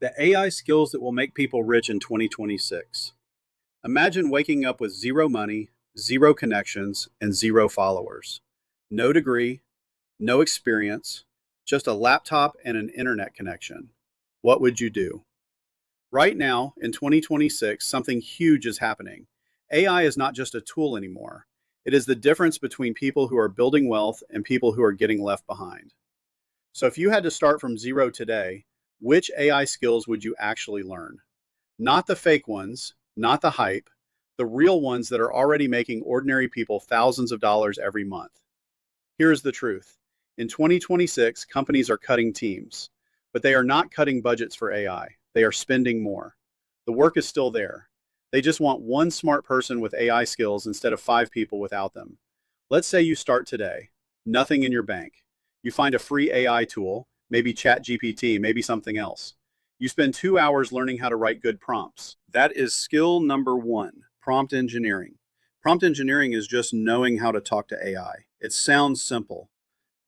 The AI skills that will make people rich in 2026. Imagine waking up with zero money, zero connections, and zero followers. No degree, no experience, just a laptop and an internet connection. What would you do? Right now, in 2026, something huge is happening. AI is not just a tool anymore. It is the difference between people who are building wealth and people who are getting left behind. So if you had to start from zero today, which AI skills would you actually learn? Not the fake ones, not the hype, the real ones that are already making ordinary people thousands of dollars every month. Here's the truth. In 2026, companies are cutting teams, but they are not cutting budgets for AI. They are spending more. The work is still there. They just want one smart person with AI skills instead of five people without them. Let's say you start today, nothing in your bank. You find a free AI tool, maybe ChatGPT, maybe something else. You spend 2 hours learning how to write good prompts. That is skill number one, prompt engineering. Prompt engineering is just knowing how to talk to AI. It sounds simple,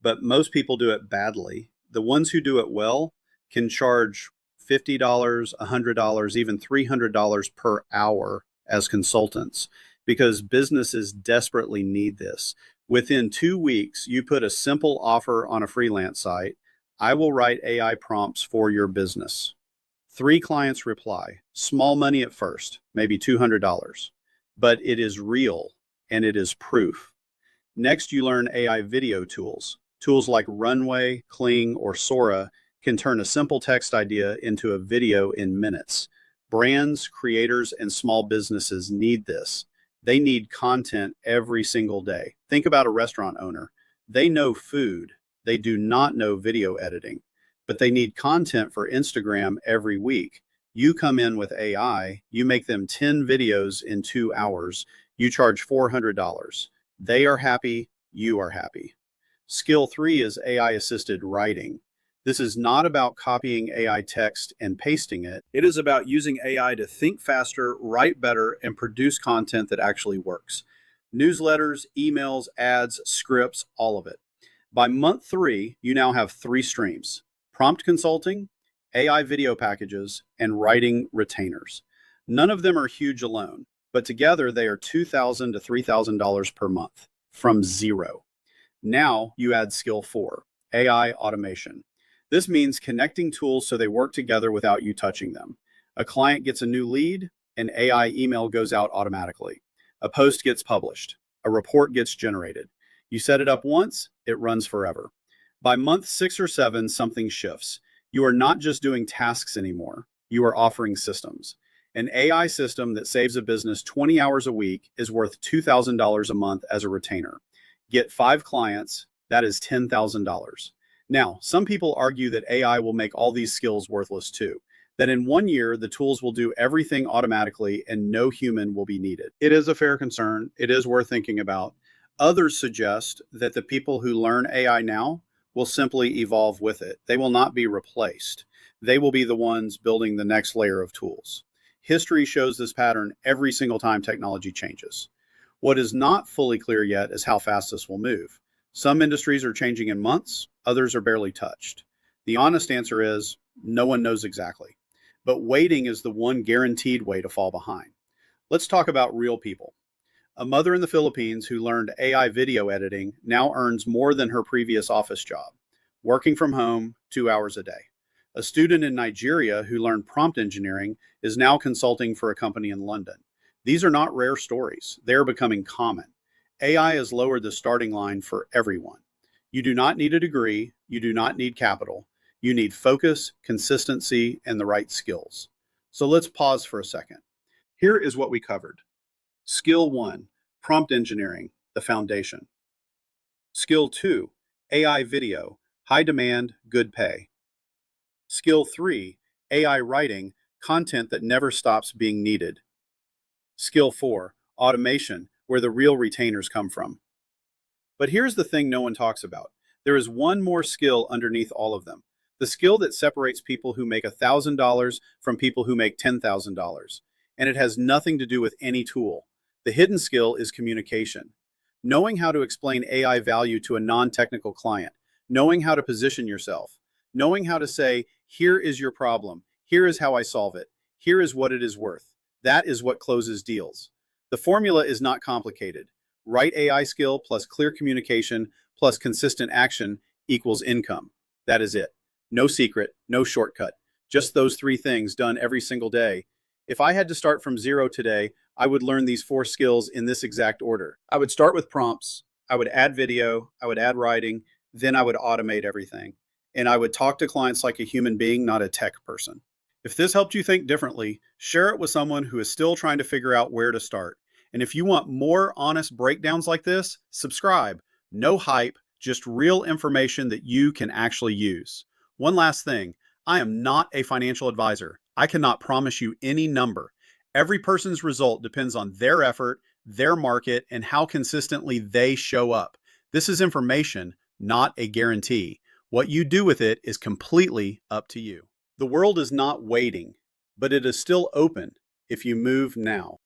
but most people do it badly. The ones who do it well can charge $50, $100, even $300 per hour as consultants because businesses desperately need this. Within 2 weeks, you put a simple offer on a freelance site. I will write AI prompts for your business. 3 clients reply. Small money at first, maybe $200, but it is real and it is proof. Next, you learn AI video tools. Tools like Runway, Kling, or Sora can turn a simple text idea into a video in minutes. Brands, creators, and small businesses need this. They need content every single day. Think about a restaurant owner. They know food. They do not know video editing, but they need content for Instagram every week. You come in with AI, you make them 10 videos in 2 hours, you charge $400. They are happy, you are happy. Skill 3 is AI assisted writing. This is not about copying AI text and pasting it. It is about using AI to think faster, write better, and produce content that actually works. Newsletters, emails, ads, scripts, all of it. By month 3, you now have 3 streams: prompt consulting, AI video packages, and writing retainers. None of them are huge alone, but together they are $2,000 to $3,000 per month from zero. Now you add skill 4, AI automation. This means connecting tools so they work together without you touching them. A client gets a new lead, an AI email goes out automatically. A post gets published. A report gets generated. You set it up once, it runs forever. By month 6 or 7, something shifts. You are not just doing tasks anymore. You are offering systems. An AI system that saves a business 20 hours a week is worth $2,000 a month as a retainer. Get 5 clients, that is $10,000. Now, some people argue that AI will make all these skills worthless too, that in 1 year, the tools will do everything automatically and no human will be needed. It is a fair concern. It is worth thinking about. Others suggest that the people who learn AI now will simply evolve with it. They will not be replaced. They will be the ones building the next layer of tools. History shows this pattern every single time technology changes. What is not fully clear yet is how fast this will move. Some industries are changing in months, others are barely touched. The honest answer is no one knows exactly. But waiting is the one guaranteed way to fall behind. Let's talk about real people. A mother in the Philippines who learned AI video editing now earns more than her previous office job, working from home 2 hours a day. A student in Nigeria who learned prompt engineering is now consulting for a company in London. These are not rare stories. They are becoming common. AI has lowered the starting line for everyone. You do not need a degree. You do not need capital. You need focus, consistency, and the right skills. So let's pause for a second. Here is what we covered. Skill 1, prompt engineering, the foundation. Skill 2, AI video, high demand, good pay. Skill 3, AI writing, content that never stops being needed. Skill 4, automation, where the real retainers come from. But here's the thing no one talks about. There is one more skill underneath all of them. The skill that separates people who make $1,000 from people who make $10,000. And it has nothing to do with any tool. The hidden skill is communication. Knowing how to explain AI value to a non-technical client. Knowing how to position yourself. Knowing how to say, here is your problem. Here is how I solve it. Here is what it is worth. That is what closes deals. The formula is not complicated. Right AI skill plus clear communication plus consistent action equals income. That is it. No secret, no shortcut. Just those three things done every single day. If I had to start from zero today, I would learn these four skills in this exact order. I would start with prompts. I would add video. I would add writing. Then I would automate everything. And I would talk to clients like a human being, not a tech person. If this helped you think differently, share it with someone who is still trying to figure out where to start. And if you want more honest breakdowns like this, subscribe. No hype, just real information that you can actually use. One last thing, I am not a financial advisor. I cannot promise you any number. Every person's result depends on their effort, their market, and how consistently they show up. This is information, not a guarantee. What you do with it is completely up to you. The world is not waiting, but it is still open if you move now.